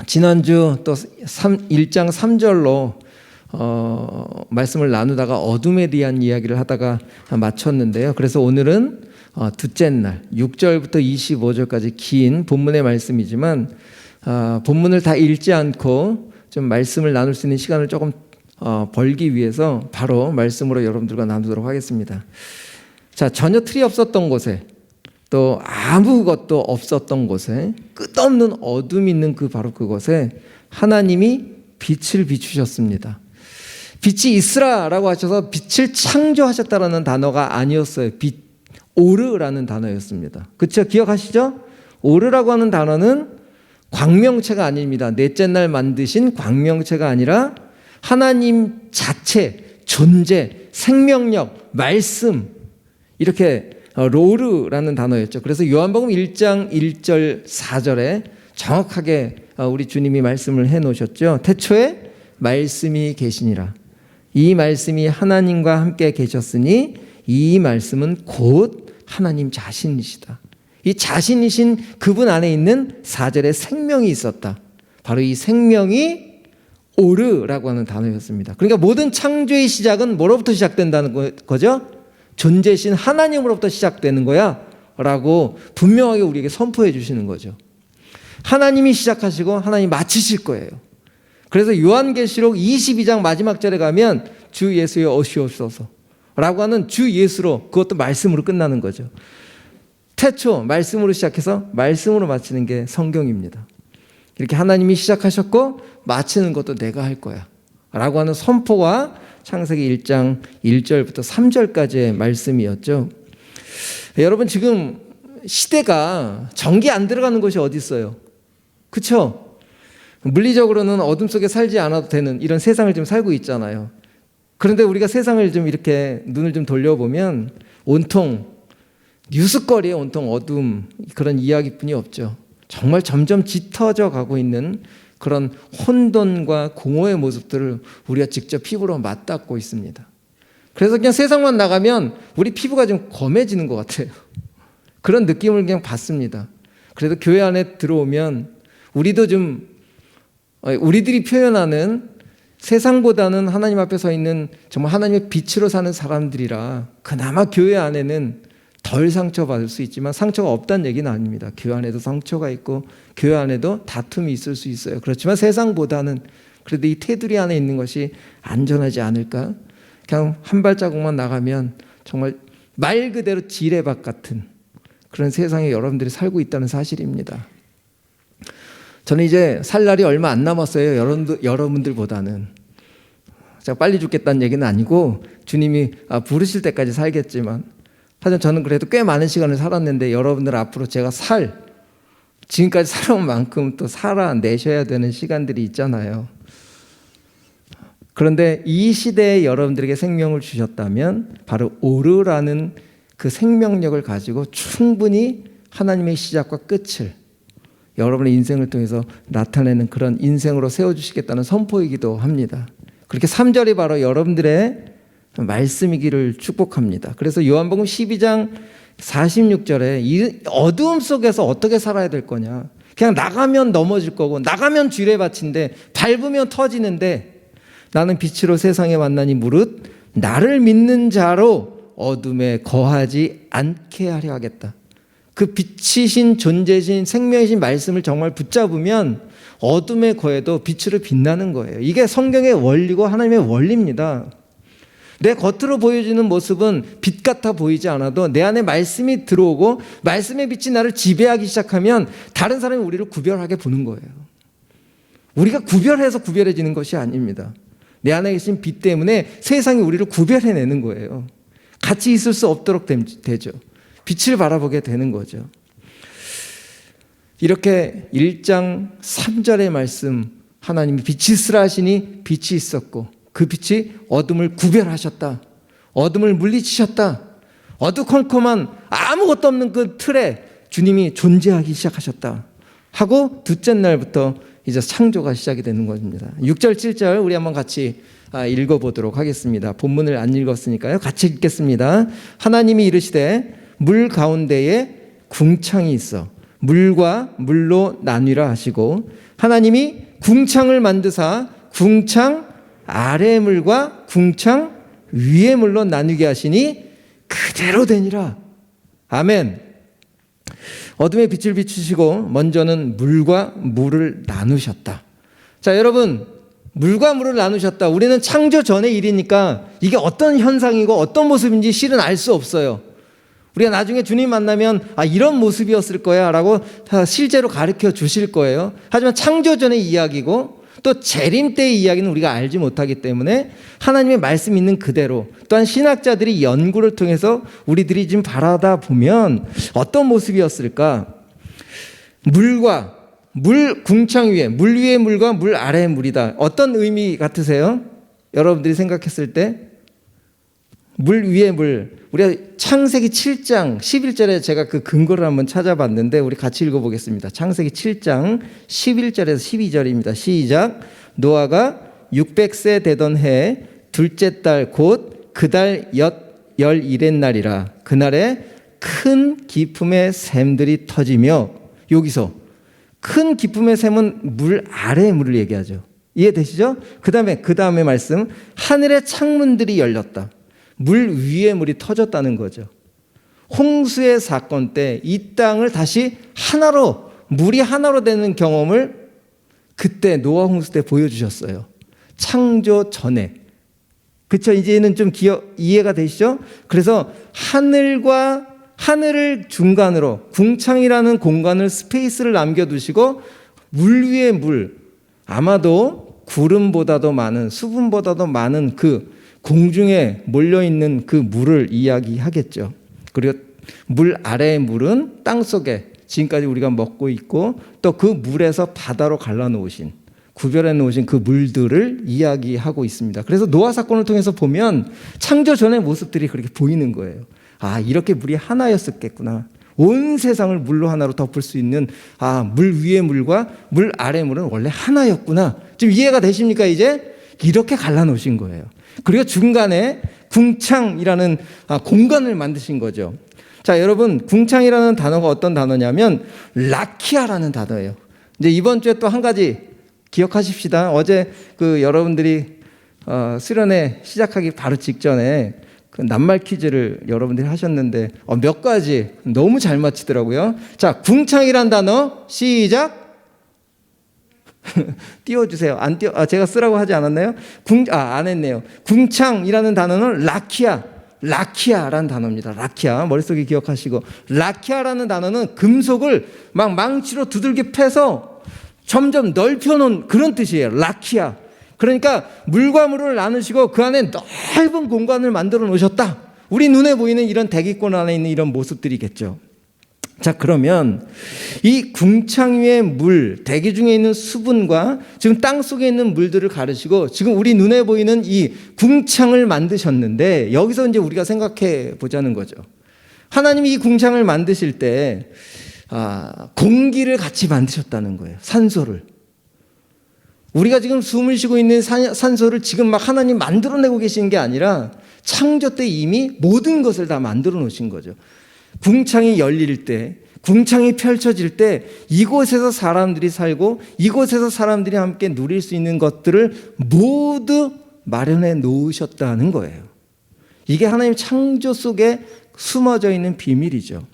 지난주 또 1장 3절로 말씀을 나누다가 어둠에 대한 이야기를 하다가 마쳤는데요. 그래서 오늘은 둘째 날 6절부터 25절까지 긴 본문의 말씀이지만 본문을 다 읽지 않고 좀 말씀을 나눌 수 있는 시간을 조금 벌기 위해서 바로 말씀으로 여러분들과 나누도록 하겠습니다. 자, 전혀 틀이 없었던 곳에 또 아무것도 없었던 곳에 끝없는 어둠이 있는 바로 그곳에 하나님이 빛을 비추셨습니다. 빛이 있으라라고 하셔서 빛을 창조하셨다라는 단어가 아니었어요. 오르라는 단어였습니다. 그렇죠? 기억하시죠? 오르라고 하는 단어는 광명체가 아닙니다. 넷째 날 만드신 광명체가 아니라 하나님 자체, 존재, 생명력, 말씀 이렇게 로르라는 단어였죠. 그래서 요한복음 1장 1절 4절에 정확하게 우리 주님이 말씀을 해놓으셨죠. 태초에 말씀이 계시니라. 이 말씀이 하나님과 함께 계셨으니 이 말씀은 곧 하나님 자신이시다. 이 자신이신 그분 안에 있는 4절에 생명이 있었다. 바로 이 생명이 오르라고 하는 단어였습니다. 그러니까 모든 창조의 시작은 뭐로부터 시작된다는 거죠? 존재신 하나님으로부터 시작되는 거야 라고 분명하게 우리에게 선포해 주시는 거죠. 하나님이 시작하시고 하나님이 마치실 거예요. 그래서 요한계시록 22장 마지막 절에 가면 주 예수여 오시옵소서 라고 하는 주 예수로, 그것도 말씀으로 끝나는 거죠. 태초 말씀으로 시작해서 말씀으로 마치는 게 성경입니다. 이렇게 하나님이 시작하셨고 마치는 것도 내가 할 거야 라고 하는 선포가 창세기 1장 1절부터 3절까지의 말씀이었죠. 여러분, 지금 시대가 전기 안 들어가는 곳이 어디 있어요? 그렇죠? 물리적으로는 어둠 속에 살지 않아도 되는 이런 세상을 좀 살고 있잖아요. 그런데 우리가 세상을 좀 이렇게 눈을 좀 돌려보면 온통 뉴스거리에 온통 어둠, 그런 이야기뿐이 없죠. 정말 점점 짙어져 가고 있는 그런 혼돈과 공허의 모습들을 우리가 직접 피부로 맞닿고 있습니다. 그래서 그냥 세상만 나가면 우리 피부가 좀 검해지는 것 같아요. 그런 느낌을 그냥 받습니다. 그래도 교회 안에 들어오면 우리들이 표현하는 세상보다는 하나님 앞에 서 있는 정말 하나님의 빛으로 사는 사람들이라 그나마 교회 안에는 덜 상처받을 수 있지만 상처가 없다는 얘기는 아닙니다. 교회 안에도 상처가 있고 교회 안에도 다툼이 있을 수 있어요. 그렇지만 세상보다는 그래도 이 테두리 안에 있는 것이 안전하지 않을까? 그냥 한 발자국만 나가면 정말 말 그대로 지뢰밭 같은 그런 세상에 여러분들이 살고 있다는 사실입니다. 저는 이제 살 날이 얼마 안 남았어요. 여러분들보다는. 제가 빨리 죽겠다는 얘기는 아니고 주님이 부르실 때까지 살겠지만 하여튼 저는 그래도 꽤 많은 시간을 살았는데 여러분들 앞으로 제가 지금까지 살아온 만큼 또 살아내셔야 되는 시간들이 있잖아요. 그런데 이 시대에 여러분들에게 생명을 주셨다면 바로 오르라는 그 생명력을 가지고 충분히 하나님의 시작과 끝을 여러분의 인생을 통해서 나타내는 그런 인생으로 세워주시겠다는 선포이기도 합니다. 그렇게 3절이 바로 여러분들의 말씀이기를 축복합니다. 그래서 요한복음 12장 46절에 이 어두움 속에서 어떻게 살아야 될 거냐. 그냥 나가면 넘어질 거고 나가면 지뢰밭인데 밟으면 터지는데 나는 빛으로 세상에 만나니 무릇 나를 믿는 자로 어둠에 거하지 않게 하려 하겠다. 그 빛이신 존재신 생명이신 말씀을 정말 붙잡으면 어둠에 거해도 빛으로 빛나는 거예요. 이게 성경의 원리고 하나님의 원리입니다. 내 겉으로 보여지는 모습은 빛 같아 보이지 않아도 내 안에 말씀이 들어오고 말씀의 빛이 나를 지배하기 시작하면 다른 사람이 우리를 구별하게 보는 거예요. 우리가 구별해서 구별해지는 것이 아닙니다. 내 안에 계신 빛 때문에 세상이 우리를 구별해내는 거예요. 같이 있을 수 없도록 되죠. 빛을 바라보게 되는 거죠. 이렇게 1장 3절의 말씀, 하나님이 빛이 있으라 하시니 빛이 있었고 그 빛이 어둠을 구별하셨다. 어둠을 물리치셨다. 어두컴컴한 아무것도 없는 그 틀에 주님이 존재하기 시작하셨다 하고 둘째 날부터 이제 창조가 시작이 되는 겁니다. 6절 7절 우리 한번 같이 읽어보도록 하겠습니다. 본문을 안 읽었으니까요. 같이 읽겠습니다. 하나님이 이르시되 물 가운데에 궁창이 있어 물과 물로 나뉘라 하시고 하나님이 궁창을 만드사 궁창 아래의 물과 궁창 위의 물로 나누게 하시니 그대로 되니라. 아멘. 어둠의 빛을 비추시고 먼저는 물과 물을 나누셨다. 자, 여러분, 물과 물을 나누셨다. 우리는 창조 전의 일이니까 이게 어떤 현상이고 어떤 모습인지 실은 알 수 없어요. 우리가 나중에 주님 만나면 이런 모습이었을 거야 라고 실제로 가르쳐 주실 거예요. 하지만 창조 전의 이야기고 또 재림 때의 이야기는 우리가 알지 못하기 때문에 하나님의 말씀 있는 그대로, 또한 신학자들이 연구를 통해서 우리들이 지금 바라다 보면 어떤 모습이었을까? 물과 물, 궁창 위에, 물 위의 물과 물 아래의 물이다. 어떤 의미 같으세요? 여러분들이 생각했을 때 물 위의 물, 우리가 창세기 7장 11절에 제가 그 근거를 한번 찾아봤는데 우리 같이 읽어보겠습니다. 창세기 7장 11절에서 12절입니다. 시작. 노아가 600세 되던 해 둘째 달 곧 그 달 11의 날이라. 그날에 큰 기품의 샘들이 터지며, 여기서 큰 기품의 샘은 물 아래의 물을 얘기하죠. 이해되시죠? 그 다음에 말씀, 하늘의 창문들이 열렸다. 물 위에 물이 터졌다는 거죠. 홍수의 사건 때 이 땅을 다시 하나로, 물이 하나로 되는 경험을 그때 노아 홍수 때 보여주셨어요. 창조 전에. 그렇죠? 이제는 좀 이해가 되시죠? 그래서 하늘을 중간으로 궁창이라는 공간을, 스페이스를 남겨두시고 물 위에 물, 아마도 구름보다도 많은, 수분보다도 많은 그 공중에 몰려있는 그 물을 이야기하겠죠. 그리고 물 아래의 물은 땅속에 지금까지 우리가 먹고 있고 또 그 물에서 바다로 갈라놓으신, 구별해 놓으신 그 물들을 이야기하고 있습니다. 그래서 노아 사건을 통해서 보면 창조 전의 모습들이 그렇게 보이는 거예요. 이렇게 물이 하나였었겠구나. 온 세상을 물로 하나로 덮을 수 있는 물 위의 물과 물 아래의 물은 원래 하나였구나. 지금 이해가 되십니까? 이제 이렇게 갈라놓으신 거예요. 그리고 중간에 궁창이라는 공간을 만드신 거죠. 자, 여러분, 궁창이라는 단어가 어떤 단어냐면 라키아라는 단어예요. 이제 이번 주에 또 한 가지 기억하십시다. 어제 여러분들이 수련회 시작하기 바로 직전에 그 낱말 퀴즈를 여러분들이 하셨는데 몇 가지 너무 잘 맞히더라고요. 자, 궁창이란 단어 시작. 띄워주세요. 제가 쓰라고 하지 않았나요? 안 했네요. 궁창이라는 단어는 라키아라는 단어입니다. 라키아, 머릿속에 기억하시고. 라키아라는 단어는 금속을 막 망치로 두들겨 패서 점점 넓혀놓은 그런 뜻이에요. 라키아. 그러니까 물과 물을 나누시고 그 안에 넓은 공간을 만들어 놓으셨다. 우리 눈에 보이는 이런 대기권 안에 있는 이런 모습들이겠죠. 자, 그러면 이 궁창 위의 물, 대기 중에 있는 수분과 지금 땅 속에 있는 물들을 가르시고 지금 우리 눈에 보이는 이 궁창을 만드셨는데, 여기서 이제 우리가 생각해 보자는 거죠. 하나님이 이 궁창을 만드실 때 공기를 같이 만드셨다는 거예요. 산소를. 우리가 지금 숨을 쉬고 있는 산소를 지금 막 하나님 만들어내고 계시는 게 아니라 창조 때 이미 모든 것을 다 만들어 놓으신 거죠. 궁창이 열릴 때, 궁창이 펼쳐질 때 이곳에서 사람들이 살고 이곳에서 사람들이 함께 누릴 수 있는 것들을 모두 마련해 놓으셨다는 거예요. 이게 하나님 창조 속에 숨어져 있는 비밀이죠.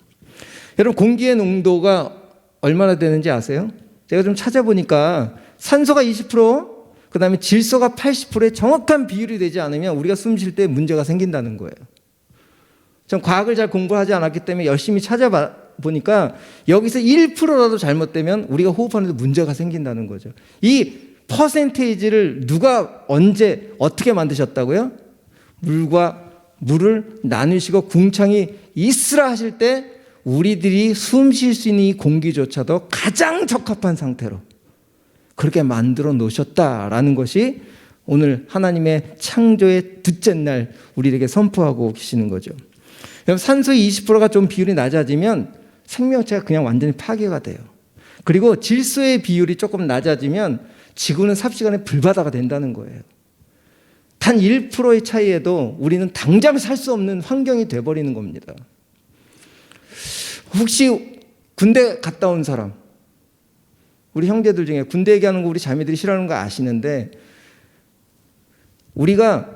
여러분, 공기의 농도가 얼마나 되는지 아세요? 제가 좀 찾아보니까 산소가 20%, 그 다음에 질소가 80%의 정확한 비율이 되지 않으면 우리가 숨 쉴 때 문제가 생긴다는 거예요. 전 과학을 잘 공부하지 않았기 때문에 열심히 찾아보니까 여기서 1%라도 잘못되면 우리가 호흡하는데 문제가 생긴다는 거죠. 이 퍼센테이지를 누가 언제 어떻게 만드셨다고요? 물과 물을 나누시고 궁창이 있으라 하실 때 우리들이 숨 쉴 수 있는 이 공기조차도 가장 적합한 상태로 그렇게 만들어 놓으셨다라는 것이 오늘 하나님의 창조의 둘째 날 우리에게 선포하고 계시는 거죠. 산소의 20%가 좀 비율이 낮아지면 생명체가 그냥 완전히 파괴가 돼요. 그리고 질소의 비율이 조금 낮아지면 지구는 삽시간에 불바다가 된다는 거예요. 단 1%의 차이에도 우리는 당장 살 수 없는 환경이 돼버리는 겁니다. 혹시 군대 갔다 온 사람, 우리 형제들 중에 군대 얘기하는 거 우리 자매들이 싫어하는 거 아시는데, 우리가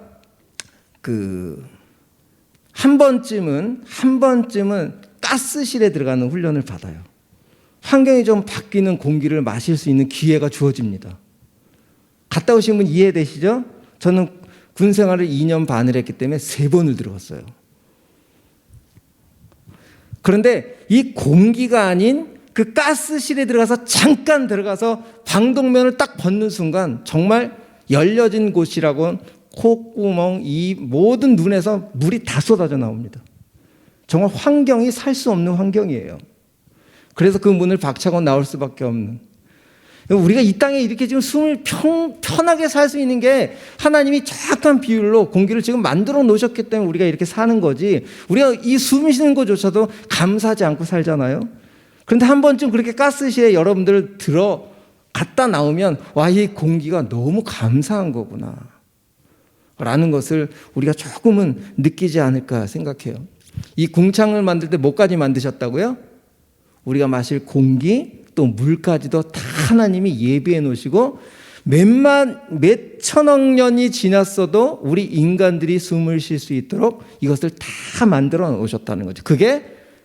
한 번쯤은 가스실에 들어가는 훈련을 받아요. 환경이 좀 바뀌는 공기를 마실 수 있는 기회가 주어집니다. 갔다 오신 분 이해되시죠? 저는 군 생활을 2년 반을 했기 때문에 3번을 들어갔어요. 그런데 이 공기가 아닌 그 가스실에 들어가서 잠깐 들어가서 방독면을 딱 벗는 순간 정말 열려진 곳이라고 콧구멍, 입, 모든 눈에서 물이 다 쏟아져 나옵니다. 정말 환경이 살 수 없는 환경이에요. 그래서 그 문을 박차고 나올 수밖에 없는. 우리가 이 땅에 이렇게 지금 숨을 편하게 살 수 있는 게 하나님이 정확한 비율로 공기를 지금 만들어 놓으셨기 때문에 우리가 이렇게 사는 거지, 우리가 이 숨 쉬는 것조차도 감사하지 않고 살잖아요. 그런데 한 번쯤 그렇게 가스실에 여러분들 들어갔다 나오면 와, 이 공기가 너무 감사한 거구나 라는 것을 우리가 조금은 느끼지 않을까 생각해요. 이 궁창을 만들 때 뭐까지 만드셨다고요? 우리가 마실 공기 또 물까지도 다 하나님이 예비해 놓으시고 몇 천억 년이 지났어도 우리 인간들이 숨을 쉴 수 있도록 이것을 다 만들어 놓으셨다는 거죠. 그게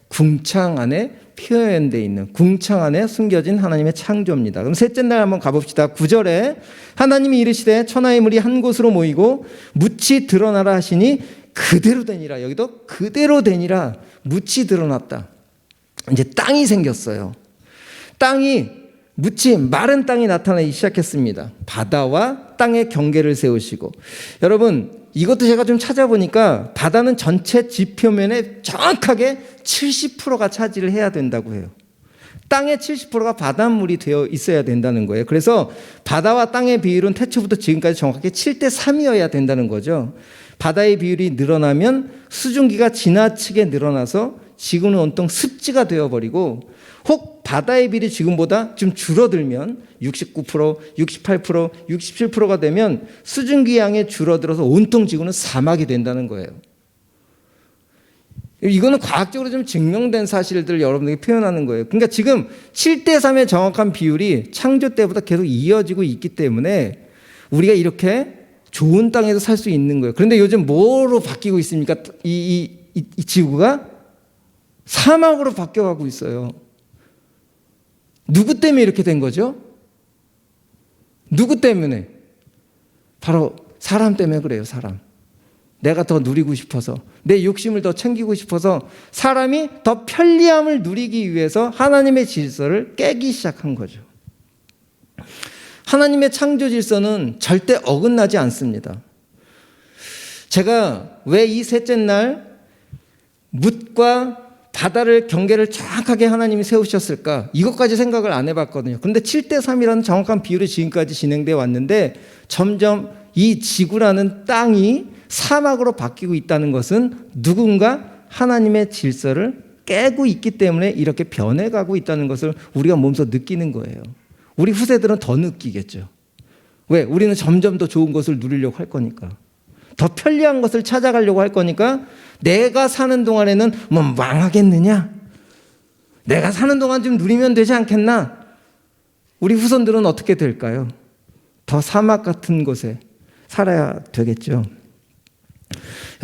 궁창 안에 표현되어 있는, 궁창 안에 숨겨진 하나님의 창조입니다. 그럼 셋째 날 한번 가봅시다. 9절에 하나님이 이르시되 천하의 물이 한 곳으로 모이고 묻이 드러나라 하시니 그대로 되니라. 여기도 그대로 되니라. 묻이 드러났다. 이제 땅이 생겼어요. 땅이, 묻이 마른 땅이 나타나기 시작했습니다. 바다와 땅의 경계를 세우시고, 여러분 이것도 제가 좀 찾아보니까 바다는 전체 지표면의 정확하게 70%가 차지를 해야 된다고 해요. 땅의 70%가 바닷물이 되어 있어야 된다는 거예요. 그래서 바다와 땅의 비율은 태초부터 지금까지 정확하게 7대3이어야 된다는 거죠. 바다의 비율이 늘어나면 수증기가 지나치게 늘어나서 지구는 온통 습지가 되어버리고, 혹 바다의 비율이 지금보다 좀 줄어들면 69%, 68%, 67%가 되면 수증기 양이 줄어들어서 온통 지구는 사막이 된다는 거예요. 이거는 과학적으로 좀 증명된 사실들을 여러분들에게 표현하는 거예요. 그러니까 지금 7대3의 정확한 비율이 창조 때보다 계속 이어지고 있기 때문에 우리가 이렇게 좋은 땅에서 살 수 있는 거예요. 그런데 요즘 뭐로 바뀌고 있습니까? 이 지구가 사막으로 바뀌어가고 있어요. 누구 때문에 이렇게 된 거죠? 누구 때문에? 바로 사람 때문에 그래요. 사람. 내가 더 누리고 싶어서, 내 욕심을 더 챙기고 싶어서 사람이 더 편리함을 누리기 위해서 하나님의 질서를 깨기 시작한 거죠. 하나님의 창조 질서는 절대 어긋나지 않습니다. 제가 왜 이 셋째 날 묻과 바다를 경계를 정확하게 하나님이 세우셨을까? 이것까지 생각을 안 해봤거든요. 그런데 7대3이라는 정확한 비율이 지금까지 진행되어 왔는데 점점 이 지구라는 땅이 사막으로 바뀌고 있다는 것은 누군가 하나님의 질서를 깨고 있기 때문에 이렇게 변해가고 있다는 것을 우리가 몸소 느끼는 거예요. 우리 후세들은 더 느끼겠죠. 왜? 우리는 점점 더 좋은 것을 누리려고 할 거니까. 더 편리한 것을 찾아가려고 할 거니까 내가 사는 동안에는 뭐 망하겠느냐? 내가 사는 동안 좀 누리면 되지 않겠나? 우리 후손들은 어떻게 될까요? 더 사막 같은 곳에 살아야 되겠죠.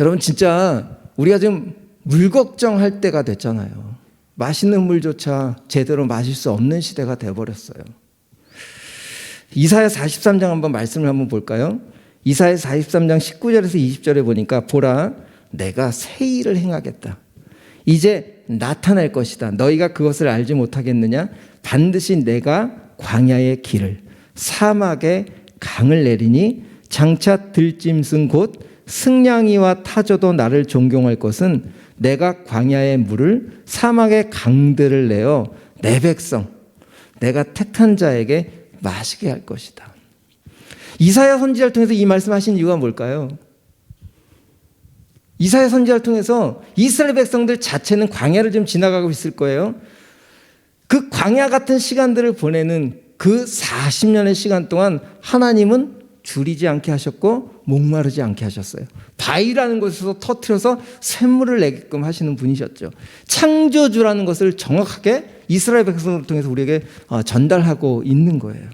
여러분 진짜 우리가 지금 물 걱정할 때가 됐잖아요. 마시는 물조차 제대로 마실 수 없는 시대가 돼버렸어요. 이사야 43장 한번 말씀을 한번 볼까요? 이사야 43장 19절에서 20절에 보니까 보라 내가 새 일을 행하겠다. 이제 나타날 것이다. 너희가 그것을 알지 못하겠느냐? 반드시 내가 광야의 길을 사막에 강을 내리니 장차 들짐승 곧 승냥이와 타조도 나를 존경할 것은 내가 광야의 물을 사막의 강들을 내어 내 백성 내가 택한 자에게 마시게 할 것이다. 이사야 선지자를 통해서 이 말씀하신 이유가 뭘까요? 이사야 선지자를 통해서 이스라엘 백성들 자체는 광야를 좀 지나가고 있을 거예요. 그 광야 같은 시간들을 보내는 그 40년의 시간 동안 하나님은 줄이지 않게 하셨고 목마르지 않게 하셨어요. 바위라는 곳에서 터뜨려서 샘물을 내게끔 하시는 분이셨죠. 창조주라는 것을 정확하게 이스라엘 백성을 통해서 우리에게 전달하고 있는 거예요.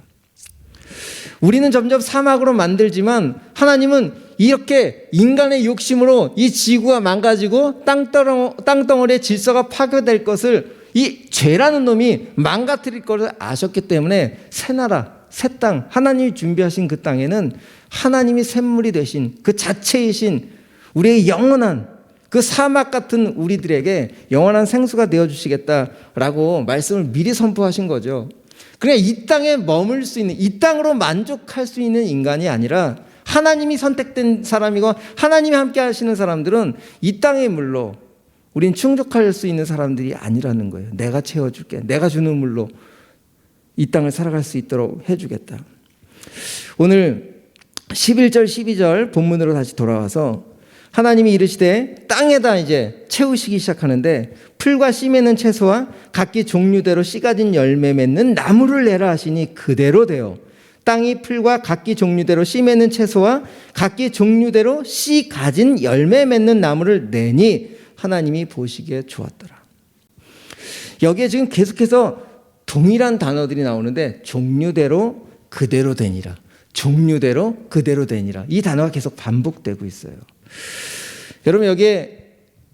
우리는 점점 사막으로 만들지만 하나님은 이렇게 인간의 욕심으로 이 지구가 망가지고 땅덩어리의 질서가 파괴될 것을 이 죄라는 놈이 망가뜨릴 것을 아셨기 때문에 새 나라, 새 땅, 하나님이 준비하신 그 땅에는 하나님이 샘물이 되신 그 자체이신 우리의 영원한 그 사막 같은 우리들에게 영원한 생수가 되어주시겠다라고 말씀을 미리 선포하신 거죠. 그냥 이 땅에 머물 수 있는, 이 땅으로 만족할 수 있는 인간이 아니라 하나님이 선택된 사람이고 하나님이 함께 하시는 사람들은 이 땅의 물로 우린 충족할 수 있는 사람들이 아니라는 거예요. 내가 채워줄게. 내가 주는 물로 이 땅을 살아갈 수 있도록 해주겠다. 오늘 11절 12절 본문으로 다시 돌아와서 하나님이 이르시되 땅에다 이제 채우시기 시작하는데 풀과 씨 맺는 채소와 각기 종류대로 씨 가진 열매 맺는 나무를 내라 하시니 그대로 되어 땅이 풀과 각기 종류대로 씨 맺는 채소와 각기 종류대로 씨 가진 열매 맺는 나무를 내니 하나님이 보시기에 좋았더라. 여기에 지금 계속해서 동일한 단어들이 나오는데 종류대로 그대로 되니라, 종류대로 그대로 되니라, 이 단어가 계속 반복되고 있어요. 여러분, 여기에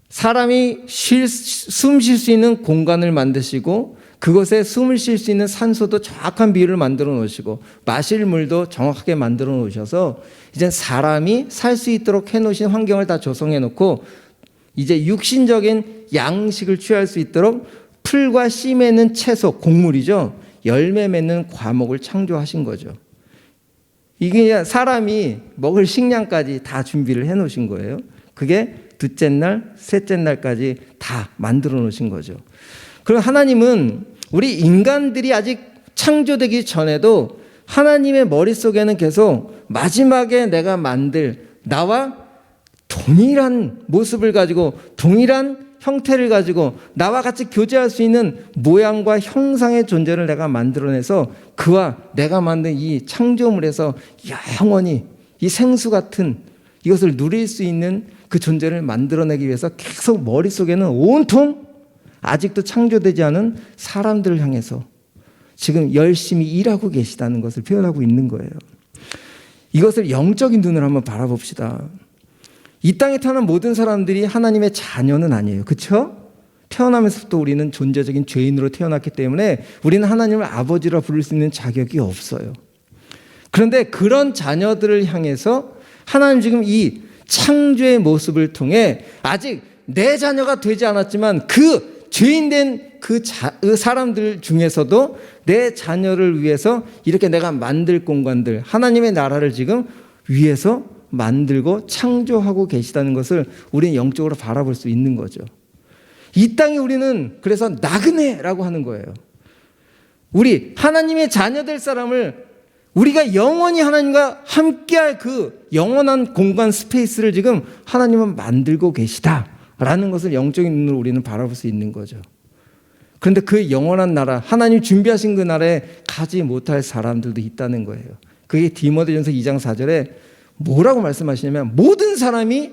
사람이 숨 쉴 수 있는 공간을 만드시고 그것에 숨을 쉴 수 있는 산소도 정확한 비율을 만들어 놓으시고 마실 물도 정확하게 만들어 놓으셔서 이제 사람이 살 수 있도록 해놓으신 환경을 다 조성해 놓고 이제 육신적인 양식을 취할 수 있도록 풀과 씨 맺는 채소, 곡물이죠, 열매 맺는 과목을 창조하신 거죠. 이게 사람이 먹을 식량까지 다 준비를 해 놓으신 거예요. 그게 둘째 날, 셋째 날까지 다 만들어 놓으신 거죠. 그리고 하나님은 우리 인간들이 아직 창조되기 전에도 하나님의 머릿속에는 계속 마지막에 내가 만들 나와 동일한 모습을 가지고 동일한 형태를 가지고 나와 같이 교제할 수 있는 모양과 형상의 존재를 내가 만들어내서 그와 내가 만든 이 창조물에서 영원히 이 생수 같은 이것을 누릴 수 있는 그 존재를 만들어내기 위해서 계속 머릿속에는 온통 아직도 창조되지 않은 사람들을 향해서 지금 열심히 일하고 계시다는 것을 표현하고 있는 거예요. 이것을 영적인 눈으로 한번 바라봅시다. 이 땅에 태어난 모든 사람들이 하나님의 자녀는 아니에요. 그렇죠? 태어나면서부터 우리는 존재적인 죄인으로 태어났기 때문에 우리는 하나님을 아버지라 부를 수 있는 자격이 없어요. 그런데 그런 자녀들을 향해서 하나님 지금 이 창조의 모습을 통해 아직 내 자녀가 되지 않았지만 그 죄인된 그 사람들 중에서도 내 자녀를 위해서 이렇게 내가 만들 공간들, 하나님의 나라를 지금 위해서 만들고 창조하고 계시다는 것을 우리는 영적으로 바라볼 수 있는 거죠. 이 땅에 우리는 그래서 나그네라고 하는 거예요. 우리 하나님의 자녀 될 사람을 우리가 영원히 하나님과 함께할 그 영원한 공간 스페이스를 지금 하나님은 만들고 계시다라는 것을 영적인 눈으로 우리는 바라볼 수 있는 거죠. 그런데 그 영원한 나라, 하나님 준비하신 그 나라에 가지 못할 사람들도 있다는 거예요. 그게 디모데전서 2장 4절에 뭐라고 말씀하시냐면 모든 사람이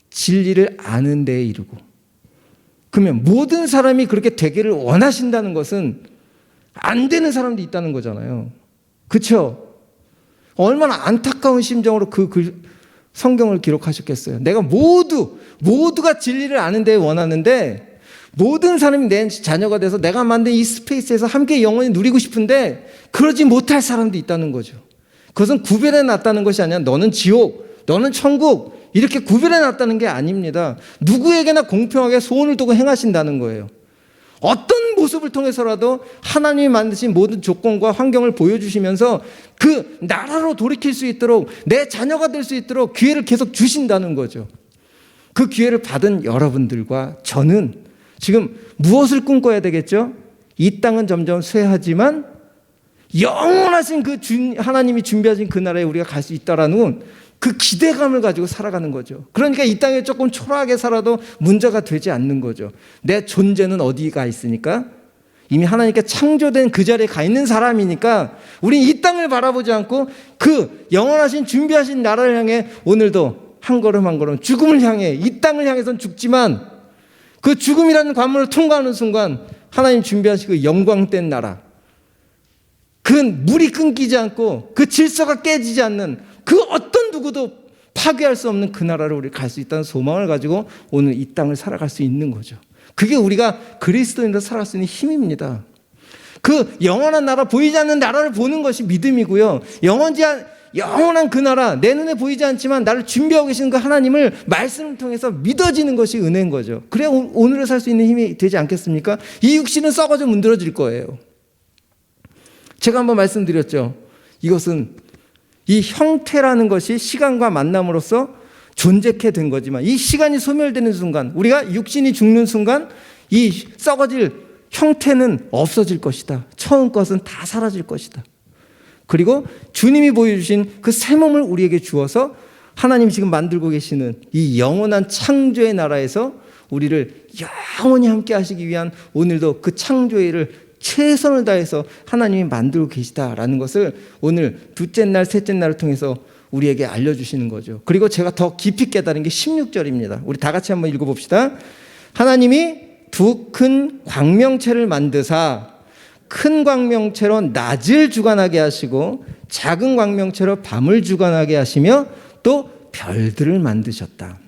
진리를 아는 데에 이르고, 그러면 모든 사람이 그렇게 되기를 원하신다는 것은 안 되는 사람도 있다는 거잖아요. 그렇죠? 얼마나 안타까운 심정으로 그 성경을 기록하셨겠어요. 내가 모두가 진리를 아는 데에 원하는데 모든 사람이 내 자녀가 돼서 내가 만든 이 스페이스에서 함께 영원히 누리고 싶은데 그러지 못할 사람도 있다는 거죠. 그것은 구별해 놨다는 것이 아니라 너는 지옥, 너는 천국 이렇게 구별해 놨다는 게 아닙니다. 누구에게나 공평하게 소원을 두고 행하신다는 거예요. 어떤 모습을 통해서라도 하나님이 만드신 모든 조건과 환경을 보여주시면서 그 나라로 돌이킬 수 있도록 내 자녀가 될 수 있도록 기회를 계속 주신다는 거죠. 그 기회를 받은 여러분들과 저는 지금 무엇을 꿈꿔야 되겠죠? 이 땅은 점점 쇠하지만 영원하신 그 하나님이 준비하신 그 나라에 우리가 갈 수 있다라는 그 기대감을 가지고 살아가는 거죠. 그러니까 이 땅에 조금 초라하게 살아도 문제가 되지 않는 거죠. 내 존재는 어디가 있으니까 이미 하나님께 창조된 그 자리에 가 있는 사람이니까 우린 이 땅을 바라보지 않고 그 영원하신 준비하신 나라를 향해 오늘도 한 걸음 한 걸음 죽음을 향해 이 땅을 향해선 죽지만 그 죽음이라는 관문을 통과하는 순간 하나님 준비하시고 그 영광된 나라, 그 물이 끊기지 않고 그 질서가 깨지지 않는 그 어떤 누구도 파괴할 수 없는 그 나라로 우리 갈 수 있다는 소망을 가지고 오늘 이 땅을 살아갈 수 있는 거죠. 그게 우리가 그리스도인으로 살아갈 수 있는 힘입니다. 그 영원한 나라, 보이지 않는 나라를 보는 것이 믿음이고요. 영원한 그 나라, 내 눈에 보이지 않지만 나를 준비하고 계시는 그 하나님을 말씀을 통해서 믿어지는 것이 은혜인 거죠. 그래야 오늘을 살 수 있는 힘이 되지 않겠습니까? 이 육신은 썩어져 문드러질 거예요. 제가 한번 말씀드렸죠. 이것은 이 형태라는 것이 시간과 만남으로써 존재케 된 거지만 이 시간이 소멸되는 순간, 우리가 육신이 죽는 순간 이 썩어질 형태는 없어질 것이다. 처음 것은 다 사라질 것이다. 그리고 주님이 보여주신 그 새 몸을 우리에게 주어서 하나님이 지금 만들고 계시는 이 영원한 창조의 나라에서 우리를 영원히 함께 하시기 위한 오늘도 그 창조의 일을 최선을 다해서 하나님이 만들고 계시다라는 것을 오늘 둘째 날, 셋째 날을 통해서 우리에게 알려주시는 거죠. 그리고 제가 더 깊이 깨달은 게 16절입니다. 우리 다 같이 한번 읽어봅시다. 하나님이 두 큰 광명체를 만드사 큰 광명체로 낮을 주관하게 하시고 작은 광명체로 밤을 주관하게 하시며 또 별들을 만드셨다.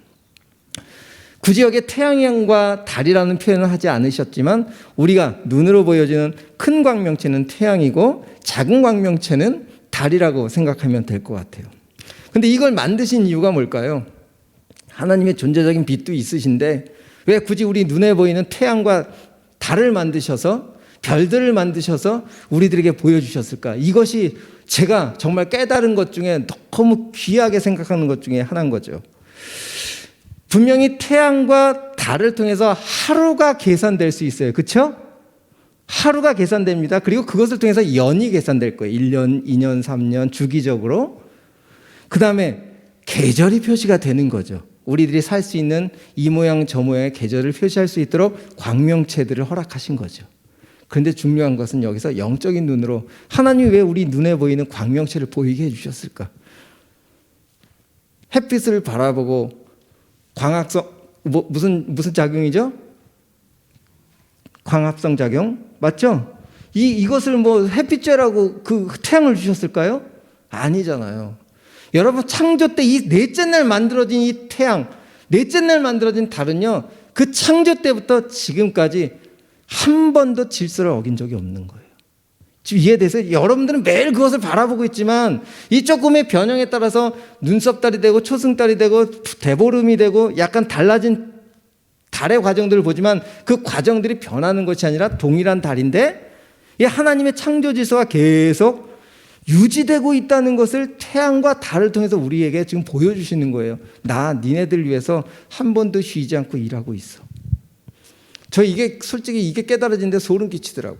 굳이 여기에 태양과 달이라는 표현을 하지 않으셨지만 우리가 눈으로 보여지는 큰 광명체는 태양이고 작은 광명체는 달이라고 생각하면 될 것 같아요. 근데 이걸 만드신 이유가 뭘까요? 하나님의 존재적인 빛도 있으신데 왜 굳이 우리 눈에 보이는 태양과 달을 만드셔서 별들을 만드셔서 우리들에게 보여주셨을까? 이것이 제가 정말 깨달은 것 중에 너무 귀하게 생각하는 것 중에 하나인 거죠. 분명히 태양과 달을 통해서 하루가 계산될 수 있어요. 그렇죠? 하루가 계산됩니다. 그리고 그것을 통해서 연이 계산될 거예요. 1년, 2년, 3년 주기적으로. 그 다음에 계절이 표시가 되는 거죠. 우리들이 살 수 있는 이 모양 저 모양의 계절을 표시할 수 있도록 광명체들을 허락하신 거죠. 그런데 중요한 것은 여기서 영적인 눈으로 하나님이 왜 우리 눈에 보이는 광명체를 보이게 해주셨을까? 햇빛을 바라보고 광합성, 무슨 작용이죠? 광합성 작용? 맞죠? 이것을 햇빛쬐라고 그 태양을 주셨을까요? 아니잖아요. 여러분, 창조 때 이 넷째 날 만들어진 이 태양, 넷째 날 만들어진 달은요, 그 창조 때부터 지금까지 한 번도 질서를 어긴 적이 없는 거예요. 지금 이해돼서 여러분들은 매일 그것을 바라보고 있지만 이 조금의 변형에 따라서 눈썹달이 되고 초승달이 되고 대보름이 되고 약간 달라진 달의 과정들을 보지만 그 과정들이 변하는 것이 아니라 동일한 달인데 이 하나님의 창조 질서가 계속 유지되고 있다는 것을 태양과 달을 통해서 우리에게 지금 보여주시는 거예요. 나 니네들 위해서 한 번도 쉬지 않고 일하고 있어. 저 솔직히 이게 깨달아지는데 소름 끼치더라고.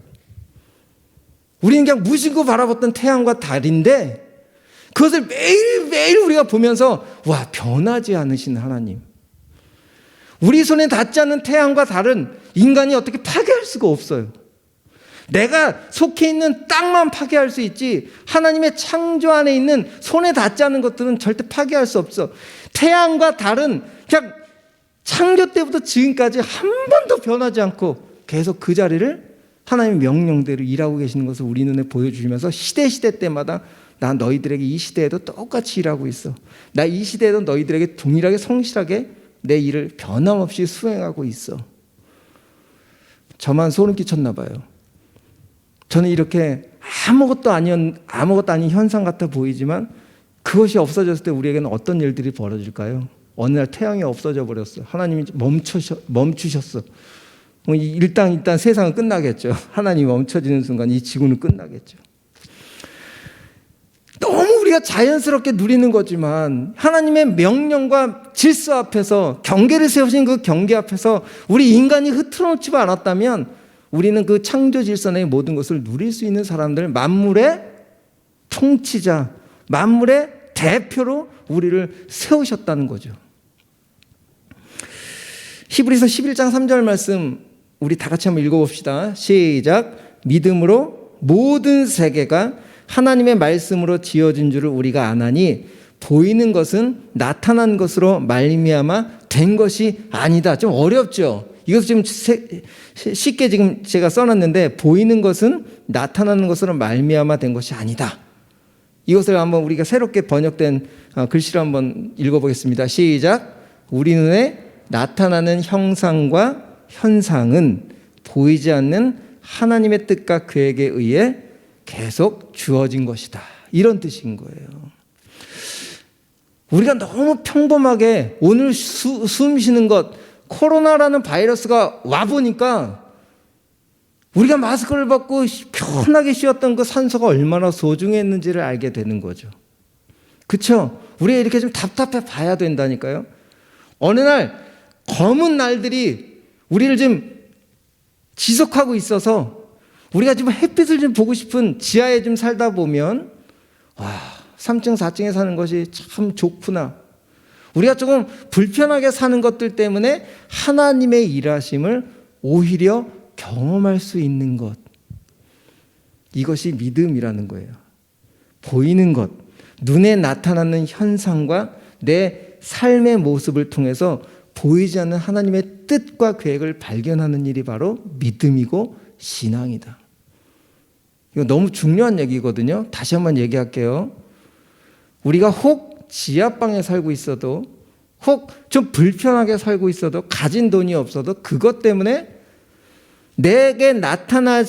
우리는 그냥 무심코 바라봤던 태양과 달인데 그것을 매일매일 우리가 보면서 와, 변하지 않으신 하나님. 우리 손에 닿지 않는 태양과 달은 인간이 어떻게 파괴할 수가 없어요. 내가 속해 있는 땅만 파괴할 수 있지 하나님의 창조 안에 있는 손에 닿지 않는 것들은 절대 파괴할 수 없어. 태양과 달은 그냥 창조 때부터 지금까지 한 번도 변하지 않고 계속 그 자리를 하나님의 명령대로 일하고 계시는 것을 우리 눈에 보여주시면서 시대 때마다 나 너희들에게 이 시대에도 똑같이 일하고 있어. 나 이 시대에도 너희들에게 동일하게 성실하게 내 일을 변함없이 수행하고 있어. 저만 소름 끼쳤나 봐요. 저는 이렇게 아무것도 아닌 현상 같아 보이지만 그것이 없어졌을 때 우리에게는 어떤 일들이 벌어질까요? 어느 날 태양이 없어져 버렸어. 하나님이 멈추셨어. 일단 세상은 끝나겠죠. 하나님이 멈춰지는 순간 이 지구는 끝나겠죠. 너무 우리가 자연스럽게 누리는 거지만 하나님의 명령과 질서 앞에서 경계를 세우신 그 경계 앞에서 우리 인간이 흐트러놓지 않았다면 우리는 그 창조 질서 내의 모든 것을 누릴 수 있는 사람들, 만물의 통치자, 만물의 대표로 우리를 세우셨다는 거죠. 히브리서 11장 3절 말씀 우리 다 같이 한번 읽어봅시다. 시작. 믿음으로 모든 세계가 하나님의 말씀으로 지어진 줄을 우리가 아나니 보이는 것은 나타난 것으로 말미암아 된 것이 아니다. 좀 어렵죠. 이것을 지금 쉽게 지금 제가 써놨는데, 보이는 것은 나타나는 것으로 말미암아 된 것이 아니다. 이것을 한번 우리가 새롭게 번역된 글씨로 한번 읽어보겠습니다. 시작. 우리 눈에 나타나는 형상과 현상은 보이지 않는 하나님의 뜻과 계획에 의해 계속 주어진 것이다. 이런 뜻인 거예요. 우리가 너무 평범하게 오늘 숨 쉬는 것, 코로나라는 바이러스가 와보니까 우리가 마스크를 벗고 편하게 쉬었던 그 산소가 얼마나 소중했는지를 알게 되는 거죠. 그렇죠? 우리가 이렇게 좀 답답해 봐야 된다니까요. 어느 날 검은 날들이 우리를 좀 지속하고 있어서 우리가 좀 햇빛을 좀 보고 싶은 지하에 좀 살다 보면 3층, 4층에 사는 것이 참 좋구나. 우리가 조금 불편하게 사는 것들 때문에 하나님의 일하심을 오히려 경험할 수 있는 것. 이것이 믿음이라는 거예요. 보이는 것, 눈에 나타나는 현상과 내 삶의 모습을 통해서 보이지 않는 하나님의 뜻과 계획을 발견하는 일이 바로 믿음이고 신앙이다. 이거 너무 중요한 얘기거든요. 다시 한번 얘기할게요. 우리가 혹 지하방에 살고 있어도, 혹 좀 불편하게 살고 있어도, 가진 돈이 없어도 그것 때문에 내게 나타나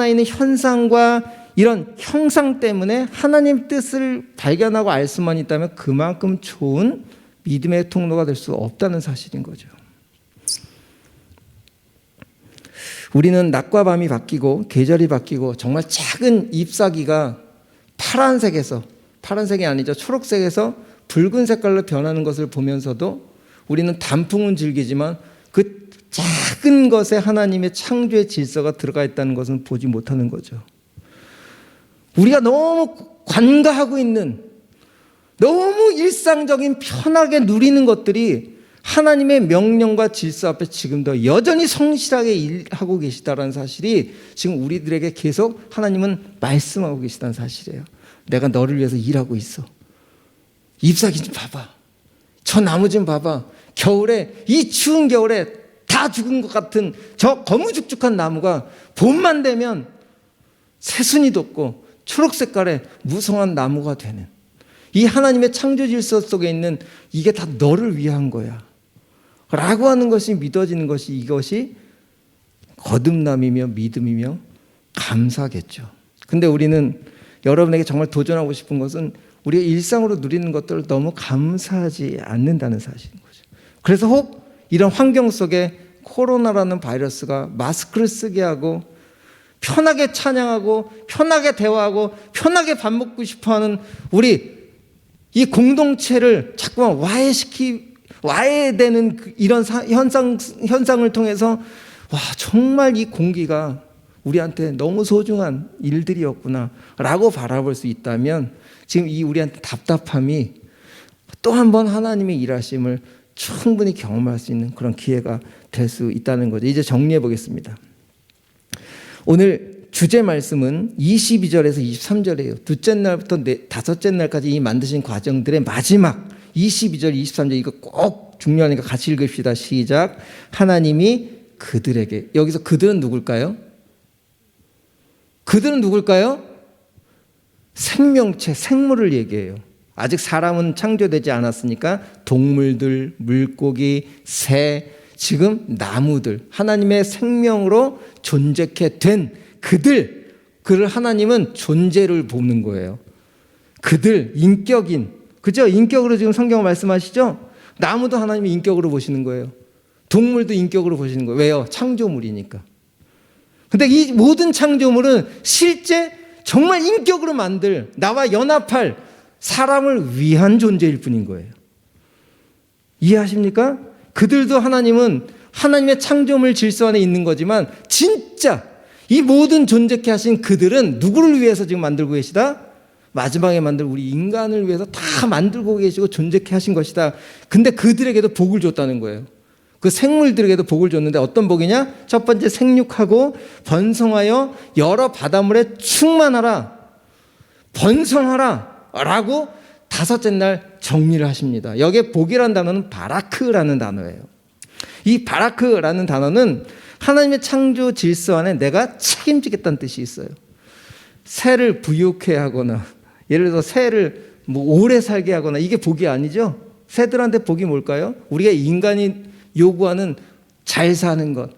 있는 현상과 이런 형상 때문에 하나님 뜻을 발견하고 알 수만 있다면 그만큼 좋은 믿음의 통로가 될 수 없다는 사실인 거죠. 우리는 낮과 밤이 바뀌고 계절이 바뀌고 정말 작은 잎사귀가 파란색이 아니죠. 초록색에서 붉은 색깔로 변하는 것을 보면서도 우리는 단풍은 즐기지만 그 작은 것에 하나님의 창조의 질서가 들어가 있다는 것은 보지 못하는 거죠. 우리가 너무 관가하고 있는, 너무 일상적인 편하게 누리는 것들이 하나님의 명령과 질서 앞에 지금도 여전히 성실하게 일하고 계시다는 사실이 지금 우리들에게 계속 하나님은 말씀하고 계시다는 사실이에요. 내가 너를 위해서 일하고 있어. 잎사귀 좀 봐봐. 저 나무 좀 봐봐. 겨울에, 이 추운 겨울에 다 죽은 것 같은 저 거무죽죽한 나무가 봄만 되면 새순이 돋고 초록 색깔의 무성한 나무가 되는, 이 하나님의 창조 질서 속에 있는 이게 다 너를 위한 거야 라고 하는 것이 믿어지는 것이, 이것이 거듭남이며 믿음이며 감사겠죠. 근데 우리는 여러분에게 정말 도전하고 싶은 것은 우리가 일상으로 누리는 것들을 너무 감사하지 않는다는 사실인 거죠. 그래서 혹 이런 환경 속에 코로나라는 바이러스가 마스크를 쓰게 하고 편하게 찬양하고 편하게 대화하고 편하게 밥 먹고 싶어하는 우리 이 공동체를 자꾸만 와해되는 이런 현상을 통해서 정말 이 공기가 우리한테 너무 소중한 일들이었구나 라고 바라볼 수 있다면 지금 이 우리한테 답답함이 또 한 번 하나님의 일하심을 충분히 경험할 수 있는 그런 기회가 될 수 있다는 거죠. 이제 정리해 보겠습니다. 오늘 주제 말씀은 22절에서 23절이에요. 둘째 날부터 다섯째 날까지 이 만드신 과정들의 마지막 22절, 23절, 이거 꼭 중요하니까 같이 읽읍시다. 시작. 하나님이 그들에게, 여기서 그들은 누굴까요? 그들은 누굴까요? 생명체, 생물을 얘기해요. 아직 사람은 창조되지 않았으니까 동물들, 물고기, 새, 지금 나무들, 하나님의 생명으로 존재케 된 그들 하나님은 존재를 보는 거예요. 그들, 인격인, 그죠? 인격으로 지금 성경을 말씀하시죠? 나무도 하나님이 인격으로 보시는 거예요. 동물도 인격으로 보시는 거예요. 왜요? 창조물이니까. 근데 이 모든 창조물은 실제 정말 인격으로 만들, 나와 연합할 사람을 위한 존재일 뿐인 거예요. 이해하십니까? 그들도 하나님은 하나님의 창조물 질서 안에 있는 거지만 진짜 이 모든 존재케 하신 그들은 누구를 위해서 지금 만들고 계시다? 마지막에 만들 우리 인간을 위해서 다 만들고 계시고 존재케 하신 것이다. 근데 그들에게도 복을 줬다는 거예요. 그 생물들에게도 복을 줬는데 어떤 복이냐? 첫 번째, 생육하고 번성하여 여러 바닷물에 충만하라, 번성하라 라고 다섯째 날 정리를 하십니다. 여기에 복이라는 단어는 바라크라는 단어예요. 이 바라크라는 단어는 하나님의 창조 질서 안에 내가 책임지겠다는 뜻이 있어요. 새를 부유케 하거나, 예를 들어서 새를 오래 살게 하거나, 이게 복이 아니죠. 새들한테 복이 뭘까요? 우리가 인간이 요구하는 잘 사는 것,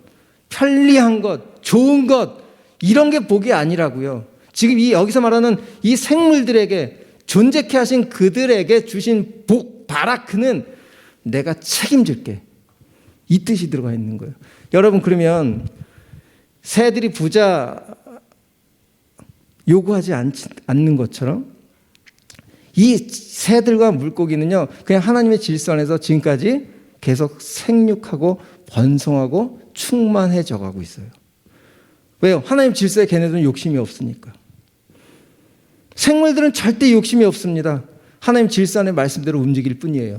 편리한 것, 좋은 것, 이런 게 복이 아니라고요. 지금 여기서 말하는 이 생물들에게, 존재케 하신 그들에게 주신 복, 바라크는 내가 책임질게, 이 뜻이 들어가 있는 거예요. 여러분, 그러면 새들이 부자 요구하지 않는 것처럼 이 새들과 물고기는요, 그냥 하나님의 질서 안에서 지금까지 계속 생육하고 번성하고 충만해져 가고 있어요. 왜요? 하나님 질서에 걔네들은 욕심이 없으니까. 생물들은 절대 욕심이 없습니다. 하나님 질서 안의 말씀대로 움직일 뿐이에요.